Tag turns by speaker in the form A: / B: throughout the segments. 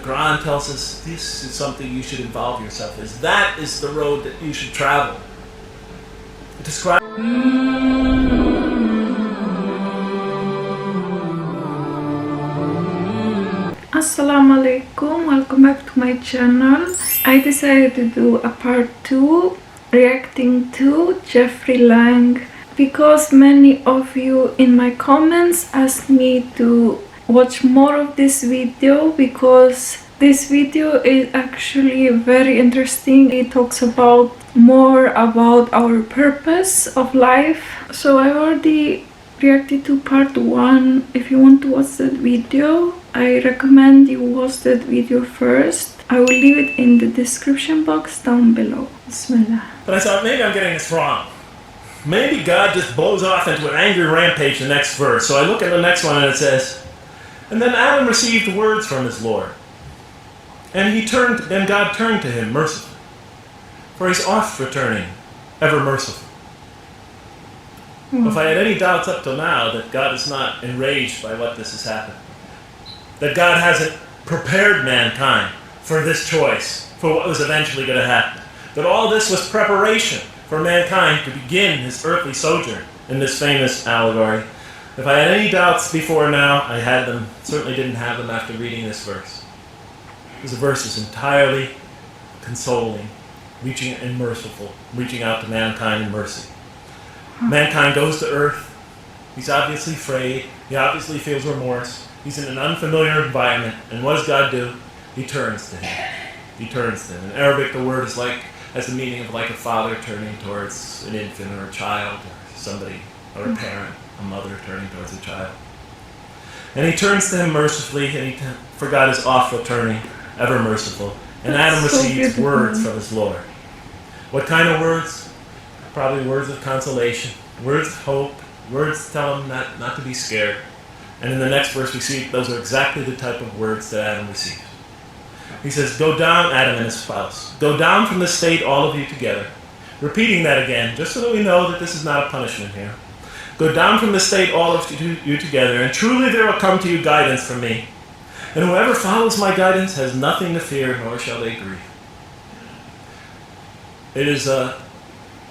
A: Quran tells us this is something you should involve yourself in. That is the road that you should travel. It describes...
B: Assalamu alaikum, welcome back to my channel. I decided to do a part 2 reacting to Jeffrey Lang because many of you in my comments asked me to watch more of this video because this video is actually very interesting. It talks about more about our purpose of life. So I already reacted to part 1. If you want to watch that video, I recommend you watch that video first. I will leave it in the description box down below. Bismillah.
A: But I thought, maybe I'm getting this wrong. Maybe God just blows off into an angry rampage the next verse. So I look at the next one and it says, and then Adam received words from his Lord. And God turned to him mercifully. For he's oft returning, ever merciful. If I had any doubts up till now that God is not enraged by what this has happened, that God hasn't prepared mankind for this choice, for what was eventually going to happen, that all this was preparation for mankind to begin his earthly sojourn in this famous allegory. If I had any doubts before now, I had them, certainly didn't have them after reading this verse. This verse is entirely consoling, reaching and merciful, reaching out to mankind in mercy. Mankind goes to earth. He's obviously afraid. He obviously feels remorse. He's in an unfamiliar environment. And what does God do? He turns to him. He turns to him. In Arabic, the word has the meaning of like a father turning towards an infant or a child or somebody, or a parent, a mother turning towards a child. And he turns to him mercifully, and for God is oft returning, ever merciful. And Adam receives words from his Lord. What kind of words? Probably words of consolation, words of hope, words to tell him not to be scared. And in the next verse we see those are exactly the type of words that Adam receives. He says, go down, Adam and his spouse. Go down from the state, all of you together. Repeating that again, just so that we know that this is not a punishment here. Go down from the state, all of you together, and truly there will come to you guidance from me. And whoever follows my guidance has nothing to fear, nor shall they grieve. It is an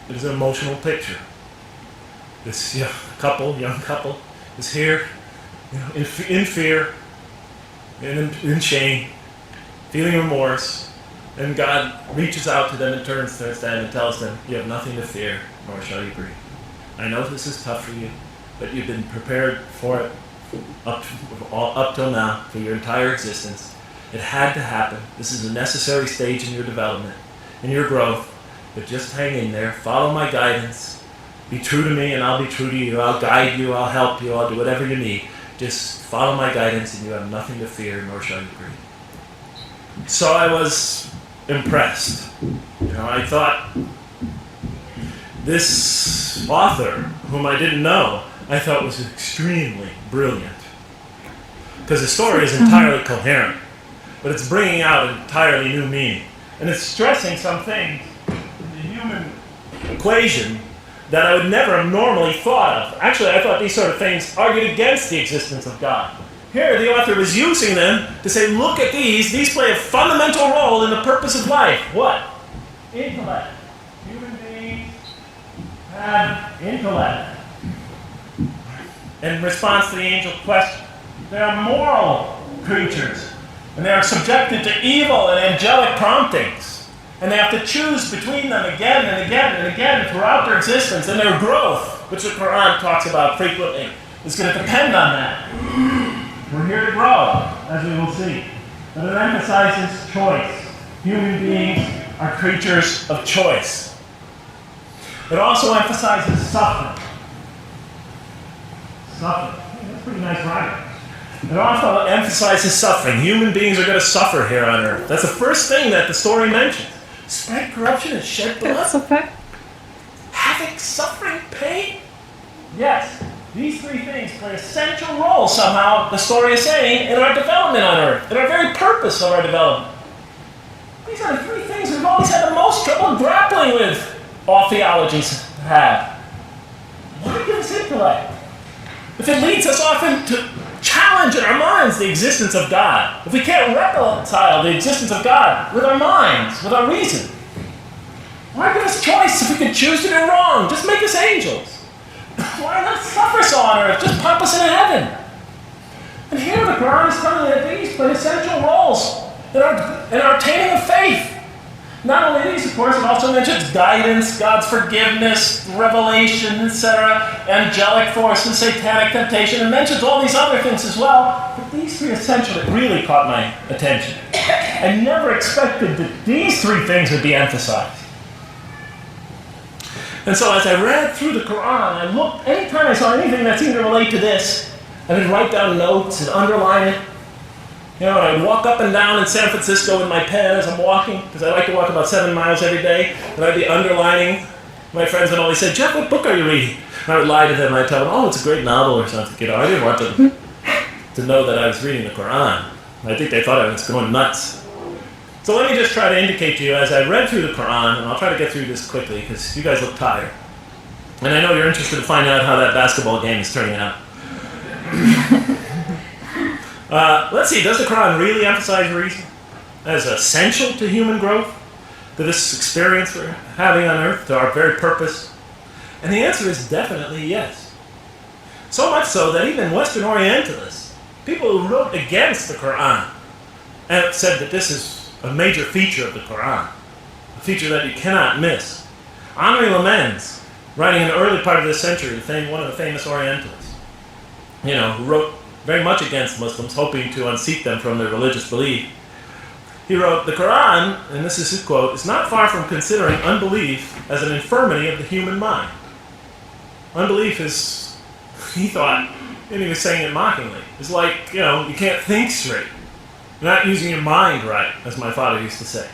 A: emotional picture. This young couple, is here, in fear, in shame, feeling remorse, and God reaches out to them and turns to them and tells them, you have nothing to fear, nor shall you grieve. I know this is tough for you, but you've been prepared for it up till now, for your entire existence. It had to happen. This is a necessary stage in your development, in your growth. But just hang in there, follow my guidance, be true to me and I'll be true to you, I'll guide you, I'll help you, I'll do whatever you need. Just follow my guidance and you have nothing to fear, nor shall you grieve. So I was impressed. I thought this author, whom I didn't know, I thought was extremely brilliant. Because the story is entirely coherent, but it's bringing out an entirely new meaning. And it's stressing some things equation that I would never have normally thought of. Actually, I thought these sort of things argued against the existence of God. Here, the author was using them to say, look at these play a fundamental role in the purpose of life. What? Intellect. Human beings have intellect. In response to the angel question, they are moral creatures, and they are subjected to evil and angelic promptings. And they have to choose between them again and again and again throughout their existence. And their growth, which the Quran talks about frequently, is going to depend on that. We're here to grow, as we will see. But it emphasizes choice. Human beings are creatures of choice. It also emphasizes suffering. Suffering. That's pretty nice writing. It also emphasizes suffering. Human beings are going to suffer here on earth. That's the first thing that the story mentions. Spread corruption and shed blood?
B: That's a fact.
A: Havoc, suffering, pain? Yes, these three things play a central role somehow, the story is saying, in our development on earth, in our very purpose of our development. These are the three things we've always had the most trouble grappling with, all theologies have. Why give us intellect? If it leads us often to challenge in our minds the existence of God, if we can't reconcile the existence of God with our minds, with our reason, why give us choice if we can choose to do wrong? Just make us angels. Why not suffer so on earth? Just pop us into heaven. And here the Quran is telling you that these play essential roles in our attaining of faith. Not only these, of course, it also mentions guidance, God's forgiveness, revelation, etc., angelic forces, satanic temptation. It mentions all these other things as well. But these three essentially really caught my attention. I never expected that these three things would be emphasized. And so as I read through the Quran, I looked, anytime I saw anything that seemed to relate to this, I would write down notes and underline it. You know, and I'd walk up and down in San Francisco with my pen as I'm walking, because I like to walk about 7 miles every day, and I'd be underlining. My friends would always say, "Jeff, what book are you reading?" And I would lie to them, and I'd tell them, "Oh, it's a great novel or something." You know, I didn't want them to know that I was reading the Quran. I think they thought I was going nuts. So let me just try to indicate to you, as I read through the Quran, and I'll try to get through this quickly, because you guys look tired. And I know you're interested to find out how that basketball game is turning out. Let's see, does the Quran really emphasize reason as essential to human growth, to this experience we're having on earth, to our very purpose? And the answer is definitely yes. So much so that even Western Orientalists, people who wrote against the Quran, and said that this is a major feature of the Quran, a feature that you cannot miss. Henri Lamens, writing in the early part of this century, one of the famous Orientalists, you know, who wrote very much against Muslims, hoping to unseat them from their religious belief. He wrote, "The Quran," and this is his quote, "is not far from considering unbelief as an infirmity of the human mind." Unbelief is, he thought, and he was saying it mockingly, it's like, you know, you can't think straight. You're not using your mind right, as my father used to say.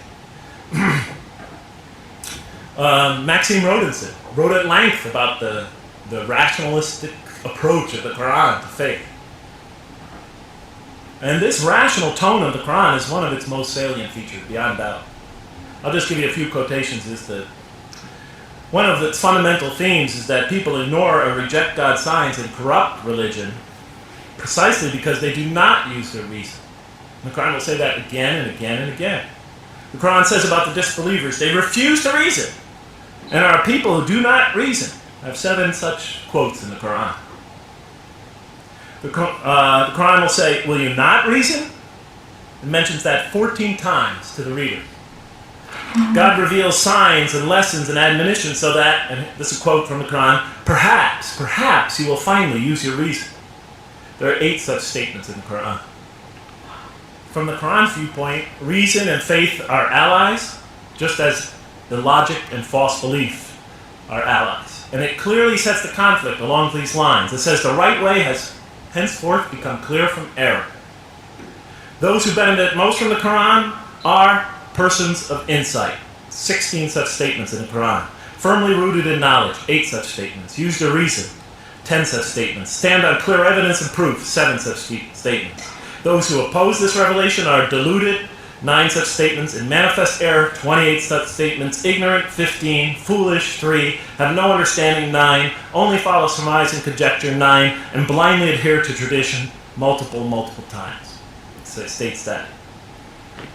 A: Maxime Rodinson wrote at length about the rationalistic approach of the Quran to faith. And this rational tone of the Quran is one of its most salient features, beyond doubt. I'll just give you a few quotations. One of its fundamental themes is that people ignore or reject God's signs and corrupt religion precisely because they do not use their reason. The Quran will say that again and again and again. The Quran says about the disbelievers, they refuse to reason, and are people who do not reason. I have 7 such quotes in the Quran. The Quran will say, "Will you not reason?" It mentions that 14 times to the reader. God reveals signs and lessons and admonitions so that, and this is a quote from the Quran, perhaps you will finally use your reason. There are 8 such statements in the Quran. From the Quran's viewpoint, reason and faith are allies, just as the logic and false belief are allies. And it clearly sets the conflict along these lines. It says the right way has henceforth become clear from error. Those who benefit most from the Quran are persons of insight. 16 such statements in the Quran. Firmly rooted in knowledge, 8 such statements. Use their reason, 10 such statements. Stand on clear evidence and proof, 7 such statements. Those who oppose this revelation are deluded, 9 such statements. In manifest error, 28 such statements. Ignorant, 15. Foolish, 3. Have no understanding, 9. Only follow surmise and conjecture, 9. And blindly adhere to tradition, multiple times. So it states that.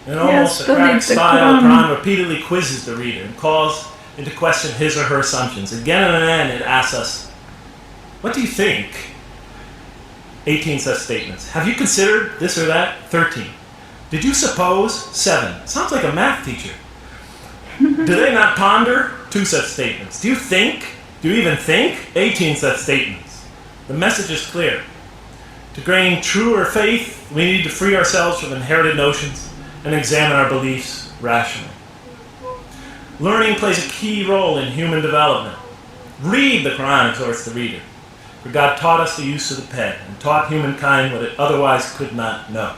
A: In almost a cracked style, the Quran repeatedly quizzes the reader and calls into question his or her assumptions. Again and again it asks us, what do you think? 18 such statements. Have you considered this or that? 13. Did you suppose? 7. Sounds like a math teacher. Do they not ponder? 2 such statements. Do you think? Do you even think? 18 such statements. The message is clear. To gain truer faith, we need to free ourselves from inherited notions and examine our beliefs rationally. Learning plays a key role in human development. Read the Quran, exhorts the reader. For God taught us the use of the pen and taught humankind what it otherwise could not know.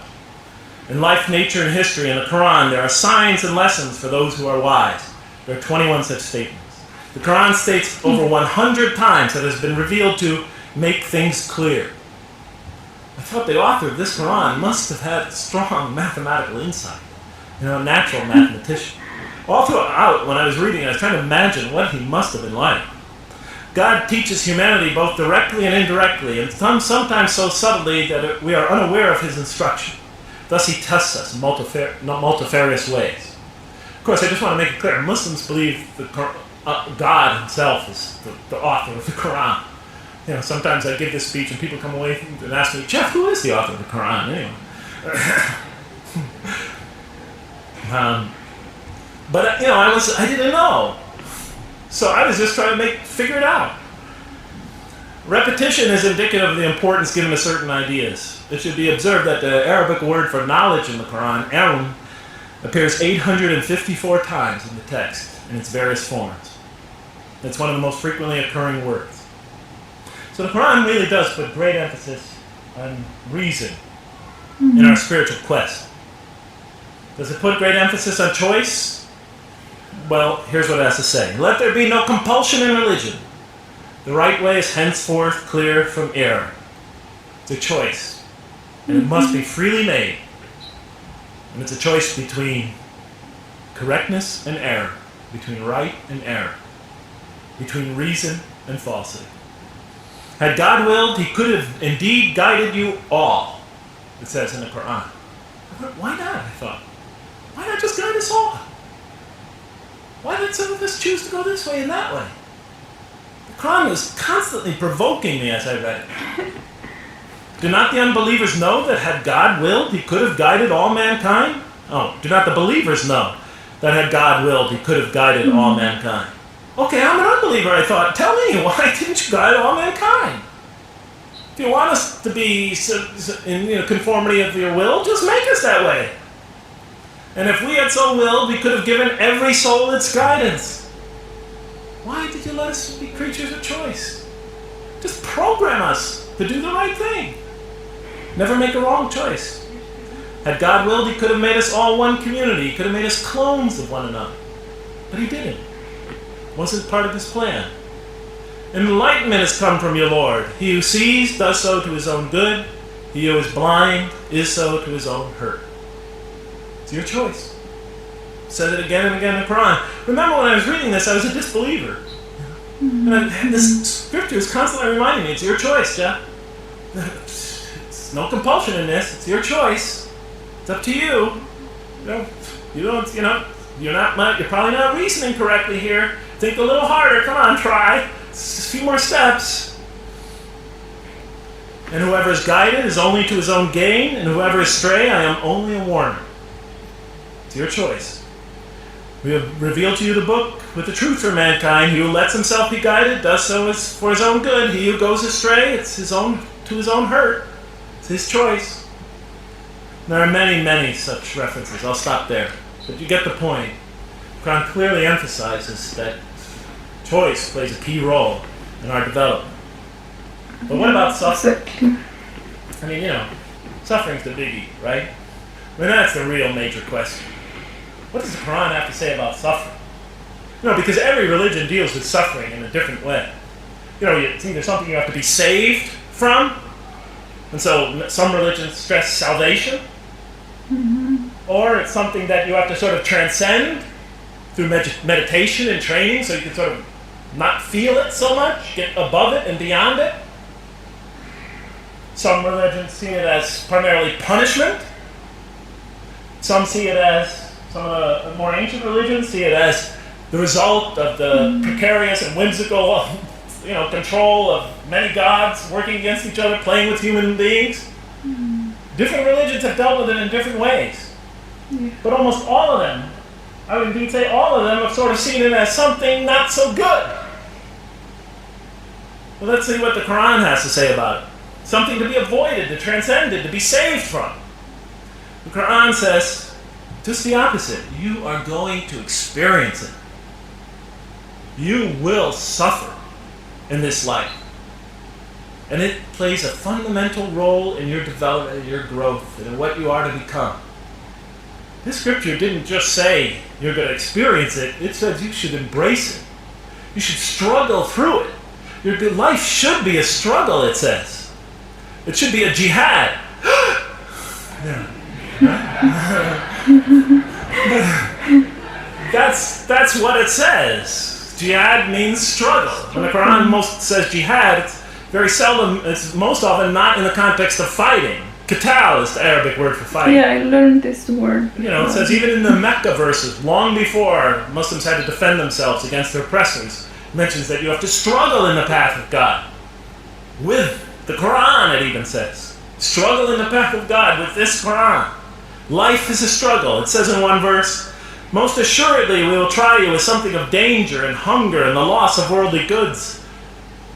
A: In life, nature, and history, in the Quran, there are signs and lessons for those who are wise. There are 21 such statements. The Quran states over 100 times that it has been revealed to make things clear. I thought the author of this Quran must have had strong mathematical insight. A natural mathematician. All throughout, when I was reading, I was trying to imagine what he must have been like. God teaches humanity both directly and indirectly, and sometimes so subtly that we are unaware of his instruction. Thus he tests us in multifarious ways. Of course, I just want to make it clear, Muslims believe God himself is the author of the Quran. Sometimes I give this speech and people come away and ask me, Jeff, who is the author of the Quran anyway? But I didn't know. So I was just trying to figure it out. Repetition is indicative of the importance given to certain ideas. It should be observed that the Arabic word for knowledge in the Quran, ilm, appears 854 times in the text in its various forms. It's one of the most frequently occurring words. So the Quran really does put great emphasis on reason in our spiritual quest. Does it put great emphasis on choice? Well, here's what it has to say. Let there be no compulsion in religion. The right way is henceforth clear from error. It's a choice. And it must be freely made. And it's a choice between correctness and error. Between right and error. Between reason and falsity. Had God willed, he could have indeed guided you all. It says in the Quran. Why not? I thought. Why not just guide us all? Why did some of us choose to go this way and that way? The Quran was constantly provoking me as I read it. Do not the unbelievers know that had God willed, he could have guided all mankind? Oh, do not the believers know that had God willed, he could have guided all mankind? Okay, I'm an unbeliever, I thought. Tell me, why didn't you guide all mankind? If you want us to be in conformity of your will, just make us that way. And if we had so willed, we could have given every soul its guidance. Why did you let us be creatures of choice? Just program us to do the right thing. Never make a wrong choice. Had God willed, he could have made us all one community. He could have made us clones of one another. But he didn't. It wasn't part of his plan. Enlightenment has come from your Lord. He who sees does so to his own good. He who is blind is so to his own hurt. It's your choice. It says it again and again in the Quran. Remember when I was reading this, I was a disbeliever. And this scripture is constantly reminding me, it's your choice, Jeff. There's no compulsion in this. It's your choice. It's up to you. You're probably not reasoning correctly here. Think a little harder. Come on, try. It's a few more steps. And whoever is guided is only to his own gain, and whoever is stray, I am only a warner. It's your choice. We have revealed to you the book with the truth for mankind. He who lets himself be guided does so for his own good. He who goes astray, it's to his own hurt. It's his choice. There are many, many such references. I'll stop there. But you get the point. Quran clearly emphasizes that choice plays a key role in our development. But what about suffering? I mean, suffering's the biggie, right? I mean, that's the real major question. What does the Quran have to say about suffering? Because every religion deals with suffering in a different way. It's either something you have to be saved from, and so some religions stress salvation, or it's something that you have to sort of transcend through meditation and training, so you can sort of not feel it so much, get above it and beyond it. Some religions see it as primarily punishment. Some see it as, some of the more ancient religions see it as the result of the precarious and whimsical, control of many gods working against each other, playing with human beings. Different religions have dealt with it in different ways. But almost all of them, I would indeed say all of them, have sort of seen it as something not so good. Well, let's see what the Quran has to say about it. Something to be avoided, to transcended, to be saved from. The Quran says just the opposite. You are going to experience it. You will suffer in this life. And it plays a fundamental role in your development, in your growth, and in what you are to become. This scripture didn't just say you're going to experience it. It says you should embrace it. You should struggle through it. Your life should be a struggle, it says. It should be a jihad. That's what it says. Jihad means struggle. When the Quran most says jihad, it's very seldom, it's most often not in the context of fighting. Qital is the Arabic word for fighting.
B: Yeah, I learned this word.
A: You know, it says even in the Mecca verses, long before Muslims had to defend themselves against their oppressors, it mentions that you have to struggle in the path of God. With the Quran, it even says. Struggle in the path of God with this Quran. Life is a struggle. It says in one verse, most assuredly we will try you with something of danger and hunger and the loss of worldly goods,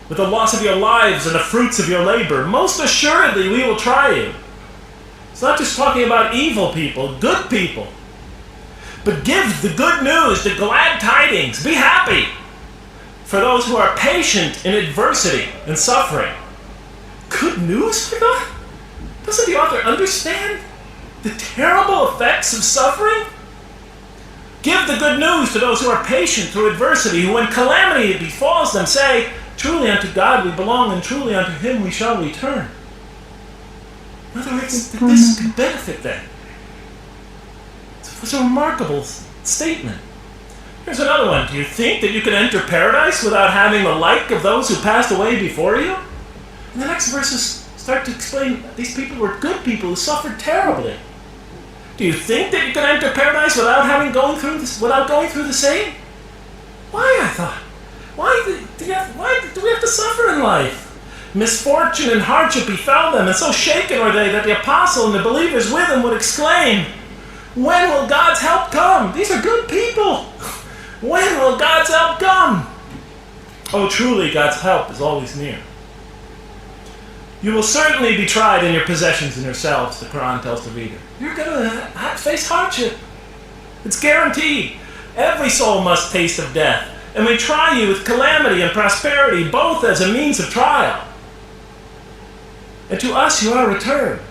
A: with the loss of your lives and the fruits of your labor. Most assuredly we will try you. It's not just talking about evil people, good people. But give the good news, the glad tidings. Be happy for those who are patient in adversity and suffering. Good news for God? Doesn't the author understand the terrible effects of suffering? Give the good news to those who are patient through adversity, who when calamity befalls them say, truly unto God we belong, and truly unto Him we shall return. In other words, this could benefit them. It's a remarkable statement. Here's another one. Do you think that you can enter paradise without having the like of those who passed away before you? And the next verses start to explain that these people were good people who suffered terribly. Do you think that you can enter paradise without going through the same? Why, I thought? Why do we have to suffer in life? Misfortune and hardship befell them, and so shaken were they that the apostle and the believers with him would exclaim, when will God's help come? These are good people. When will God's help come? Oh, truly, God's help is always near. You will certainly be tried in your possessions and yourselves, the Quran tells the reader. You're going to face hardship. It's guaranteed. Every soul must taste of death. And we try you with calamity and prosperity, both as a means of trial. And to us you are returned.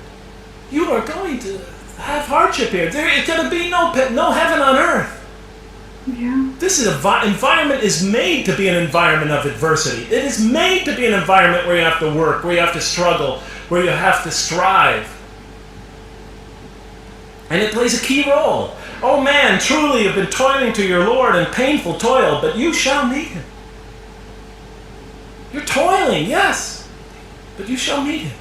A: You are going to have hardship here. There is going to be no heaven on earth.
B: Yeah.
A: This environment is made to be an environment of adversity. It is made to be an environment where you have to work, where you have to struggle, where you have to strive. And it plays a key role. Oh man, truly you've been toiling to your Lord in painful toil, but you shall meet Him. You're toiling, yes, but you shall meet Him.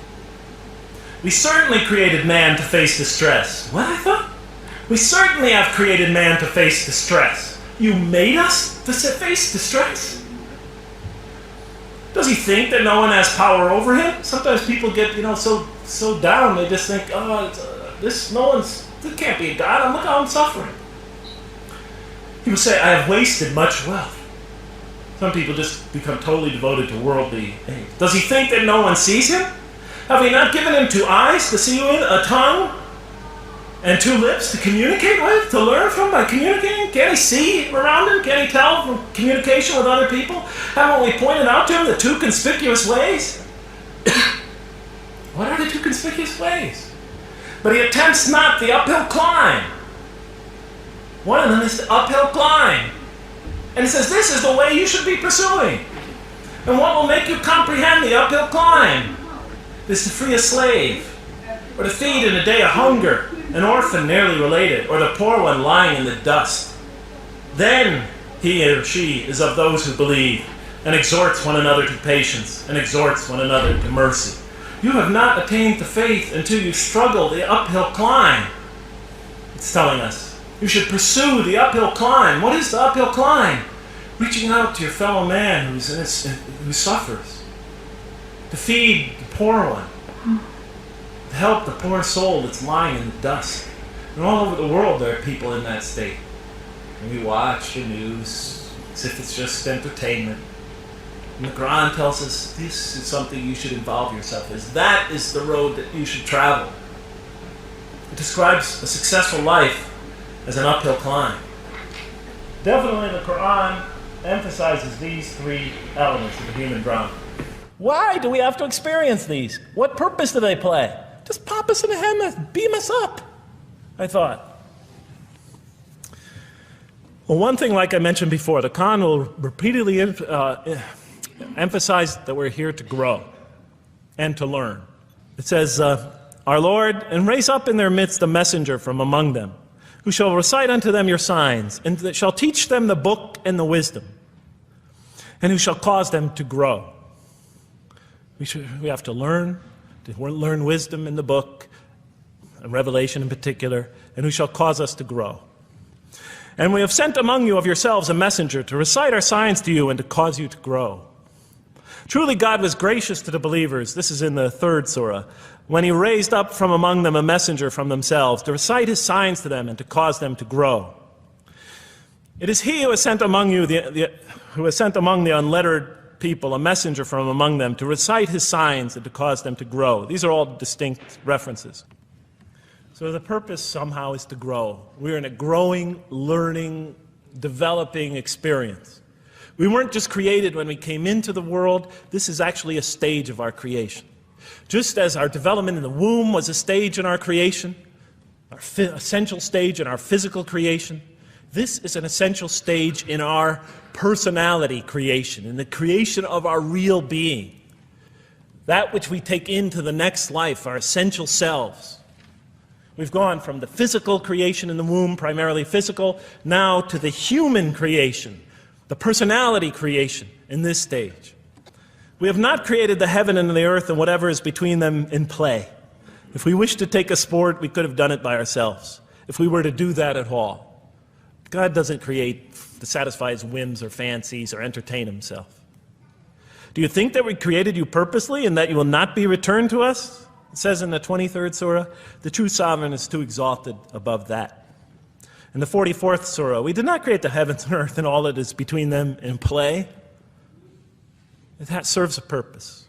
A: We certainly created man to face distress. What, I thought? We certainly have created man to face distress. You made us to face distress? Does He think that no one has power over him? Sometimes people get, so down, they just think, this can't be a God. Look how I'm suffering. People say, I have wasted much wealth. Some people just become totally devoted to worldly things. Does He think that no one sees him? Have we not given him 2 eyes to see with, a tongue, and 2 lips to communicate with, to learn from by communicating? Can't he see around him? Can't he tell from communication with other people? Haven't we pointed out to him the 2 conspicuous ways? What are the 2 conspicuous ways? But he attempts not the uphill climb. One of them is the uphill climb. And he says, this is the way you should be pursuing. And what will make you comprehend the uphill climb is to free a slave, or to feed in a day of hunger an orphan nearly related, or the poor one lying in the dust. Then he or she is of those who believe, and exhorts one another to patience, and exhorts one another to mercy. You have not attained to faith until you struggle the uphill climb. It's telling us you should pursue the uphill climb. What is the uphill climb? Reaching out to your fellow man who suffers, to feed the poor one, to help the poor soul that's lying in the dust. And all over the world there are people in that state. And we watch the news as if it's just entertainment. And the Quran tells us this is something you should involve yourself in. That is the road that you should travel. It describes a successful life as an uphill climb. Definitely the Quran emphasizes these 3 elements of the human drama. Why do we have to experience these? What purpose do they play? Just pop us in the head, beam us up, I thought. Well, one thing, like I mentioned before, the Quran will repeatedly emphasize that we're here to grow and to learn. It says, our Lord, and raise up in their midst a messenger from among them, who shall recite unto them your signs, and that shall teach them the book and the wisdom. and who shall cause them to grow. We have to learn wisdom in the book, and Revelation in particular, and who shall cause us to grow. And we have sent among you of yourselves a messenger to recite our signs to you and to cause you to grow. Truly God was gracious to the believers, this is in the 3rd surah, when he raised up from among them a messenger from themselves to recite his signs to them and to cause them to grow. It is he who has sent among you among the unlettered people a messenger from among them to recite his signs and to cause them to grow. These are all distinct references. So the purpose somehow is to grow. We're in a growing, learning, developing experience. We weren't just created when we came into the world. This is actually a stage of our creation. Just as our development in the womb was a stage in our creation, our essential stage in our physical creation, this is an essential stage in our personality creation, in the creation of our real being. That which we take into the next life, our essential selves. We've gone from the physical creation in the womb, primarily physical, now to the human creation, the personality creation in this stage. We have not created the heaven and the earth and whatever is between them in play. If we wished to take a sport, we could have done it by ourselves, if we were to do that at all. God doesn't create to satisfy his whims or fancies or entertain himself. Do you think that we created you purposely and that you will not be returned to us? It says in the 23rd surah, the true sovereign is too exalted above that. In the 44th surah, we did not create the heavens and earth and all that is between them in play. That serves a purpose.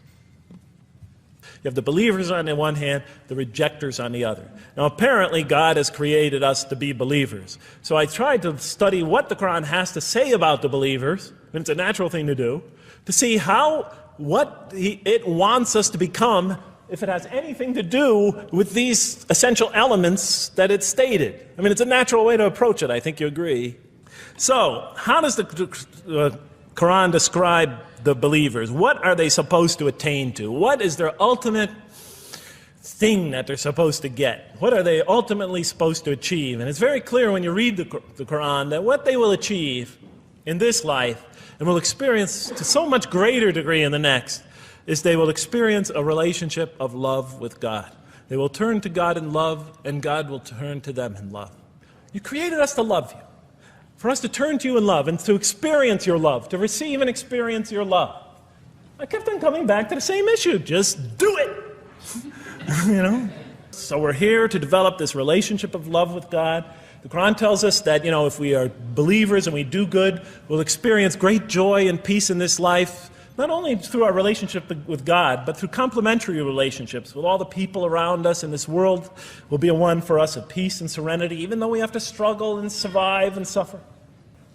A: You have the believers on the one hand, the rejectors on the other. Now apparently God has created us to be believers. So I tried to study what the Quran has to say about the believers, and it's a natural thing to do, to see what it wants us to become, if it has anything to do with these essential elements that it's stated. I mean, it's a natural way to approach it, I think you agree. So, how does the Quran describe the believers? What are they supposed to attain to? What is their ultimate thing that they're supposed to get? What are they ultimately supposed to achieve? And it's very clear when you read the Quran that what they will achieve in this life and will experience to so much greater degree in the next is they will experience a relationship of love with God. They will turn to God in love, and God will turn to them in love. You created us to love you, for us to turn to you in love and to experience your love, to receive and experience your love. I kept on coming back to the same issue. Just do it! So we're here to develop this relationship of love with God. The Quran tells us that, if we are believers and we do good, we'll experience great joy and peace in this life, not only through our relationship with God, but through complementary relationships with all the people around us in this world will be a one for us of peace and serenity, even though we have to struggle and survive and suffer.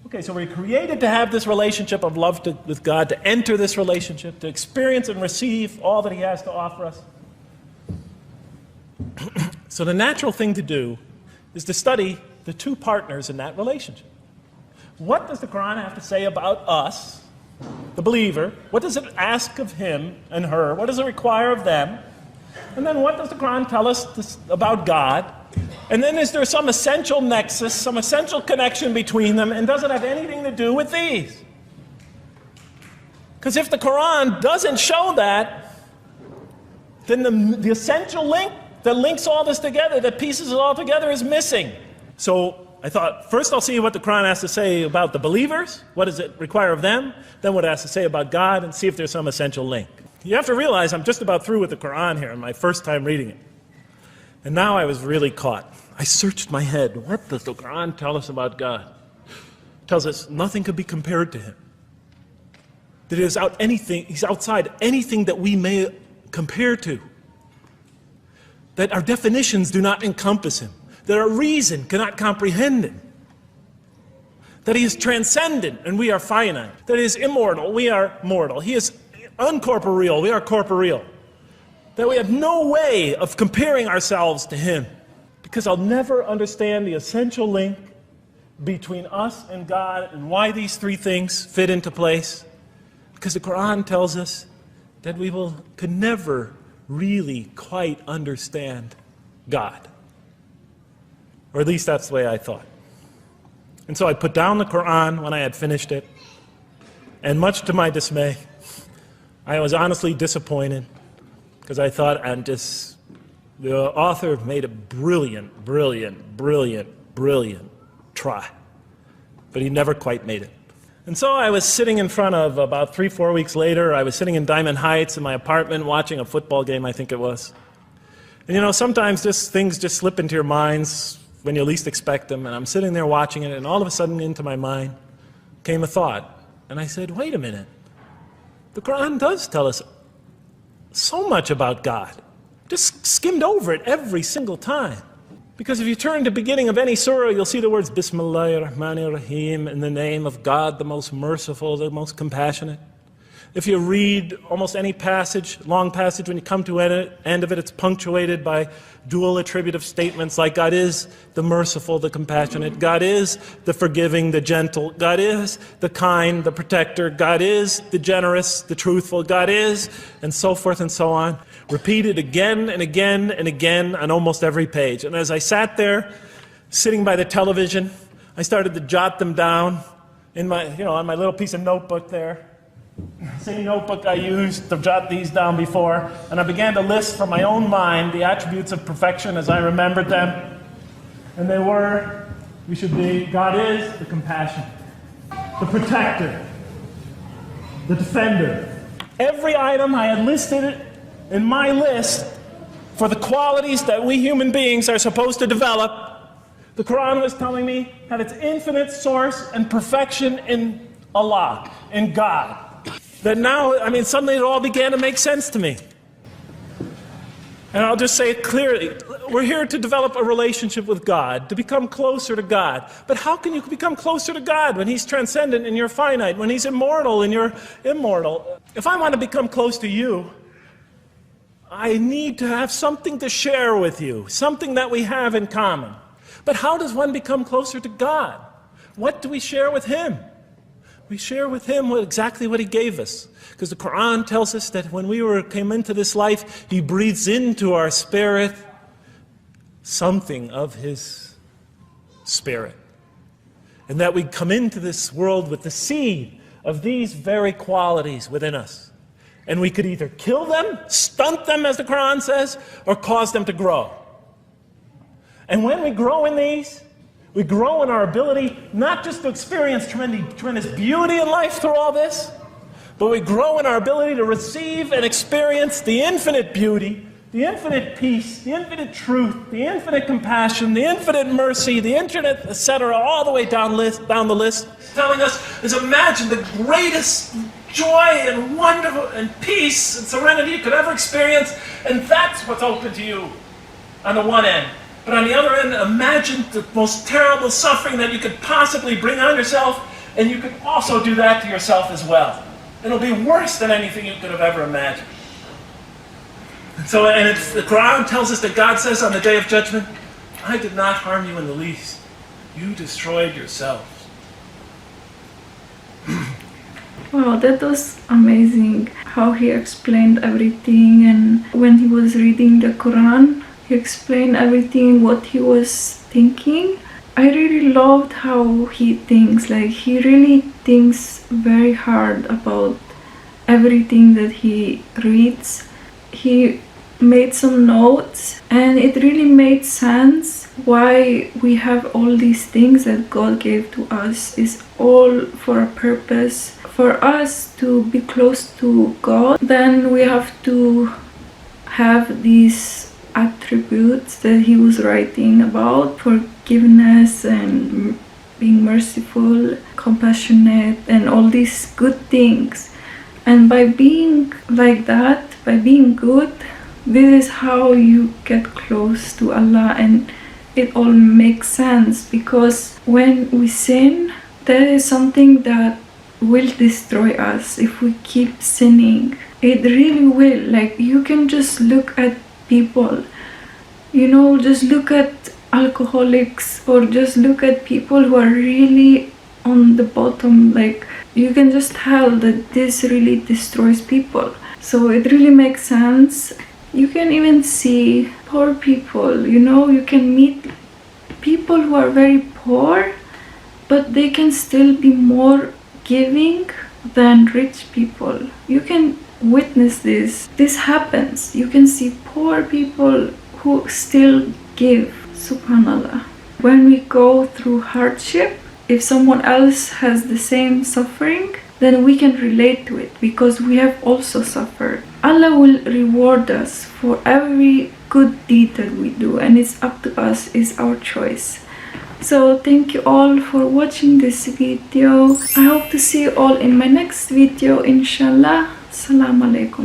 A: Okay, so we're created to have this relationship of love with God, to enter this relationship, to experience and receive all that he has to offer us. So the natural thing to do is to study the two partners in that relationship. What does the Quran have to say about us, the believer? What does it ask of him and her? What does it require of them? And then what does the Quran tell us about God? And then is there some essential nexus, some essential connection between them, and does it have anything to do with these? Because if the Quran doesn't show that, then the essential link that links all this together, that pieces it all together, is missing. So I thought, first I'll see what the Quran has to say about the believers, what does it require of them, then what it has to say about God, and see if there's some essential link. You have to realize I'm just about through with the Quran here, my first time reading it. And now I was really caught. I searched my head. What does the Quran tell us about God? It tells us nothing could be compared to him. That he's outside anything that we may compare to. That our definitions do not encompass him. That our reason cannot comprehend him. That he is transcendent and we are finite. That he is immortal, we are mortal. He is uncorporeal, we are corporeal. That we have no way of comparing ourselves to him. Because I'll never understand the essential link between us and God and why these three things fit into place. Because the Quran tells us that we could never really quite understand God. Or at least that's the way I thought. And so I put down the Quran when I had finished it, And much to my dismay, I was honestly disappointed because I thought the author made a brilliant try, but he never quite made it. And so I was sitting in front of, about 3-4 weeks later, I was sitting in Diamond Heights in my apartment watching a football game, I think it was. And you know, sometimes things just slip into your minds when you least expect them, and I'm sitting there watching it, and all of a sudden into my mind came a thought. And I said, wait a minute. The Quran does tell us so much about God. Just skimmed over it every single time. Because if you turn to the beginning of any surah, you'll see the words Bismillahir Rahmanir Rahim, in the name of God, the most merciful, the most compassionate. If you read almost any passage, long passage, when you come to the end of it, it's punctuated by dual attributive statements like God is the merciful, the compassionate, God is the forgiving, the gentle, God is the kind, the protector, God is the generous, the truthful, God is, and so forth and so on. Repeated again and again and again on almost every page. And as I sat there, sitting by the television, I started to jot them down in my, on my little piece of notebook there. Same notebook I used to jot these down before, and I began to list from my own mind the attributes of perfection as I remembered them. And they were, God is the compassionate, the protector, the defender. Every item I had listed in my list for the qualities that we human beings are supposed to develop, the Quran was telling me had its infinite source and perfection in Allah, in God. That now, suddenly it all began to make sense to me. And I'll just say it clearly. We're here to develop a relationship with God, to become closer to God. But how can you become closer to God when He's transcendent and you're finite, when He's immortal and you're immortal? If I want to become close to you, I need to have something to share with you, something that we have in common. But how does one become closer to God? What do we share with Him? We share with Him exactly what He gave us. Because the Quran tells us that when we came into this life, He breathes into our spirit something of His Spirit. And that we come into this world with the seed of these very qualities within us. And we could either kill them, stunt them, as the Quran says, or cause them to grow. And when we grow in these, we grow in our ability not just to experience tremendous beauty in life through all this, but we grow in our ability to receive and experience the infinite beauty, the infinite peace, the infinite truth, the infinite compassion, the infinite mercy, the infinite, etc., all the way down the list, telling us, imagine the greatest joy and wonder and peace and serenity you could ever experience, and that's what's open to you on the one end. But on the other end, imagine the most terrible suffering that you could possibly bring on yourself, and you could also do that to yourself as well. It'll be worse than anything you could have ever imagined. And the Quran tells us that God says on the Day of Judgment, I did not harm you in the least. You destroyed yourselves.
B: Wow, that was amazing how he explained everything. And when he was reading the Quran, he explained everything, what he was thinking. I really loved how he thinks. Like, he really thinks very hard about everything that he reads. He made some notes, and it really made sense why we have all these things that God gave to us. Is all for a purpose, for us to be close to God. Then we have to have these attributes that he was writing about: forgiveness and being merciful, compassionate, and all these good things. And by being like that, by being good, this is how you get close to Allah. And it all makes sense, because when we sin, that is something that will destroy us. If we keep sinning, it really will. Like, you can just look at people, just look at alcoholics, or just look at people who are really on the bottom. Like, you can just tell that this really destroys people. So it really makes sense. You can even see poor people, you can meet people who are very poor, but they can still be more giving than rich people. You can witness this. This happens. You can see poor people who still give. Subhanallah. When we go through hardship, if someone else has the same suffering, then we can relate to it because we have also suffered. Allah will reward us for every good deed that we do, and it's up to us, it's our choice. So thank you all for watching this video. I hope to see you all in my next video, inshallah. Assalamu alaikum.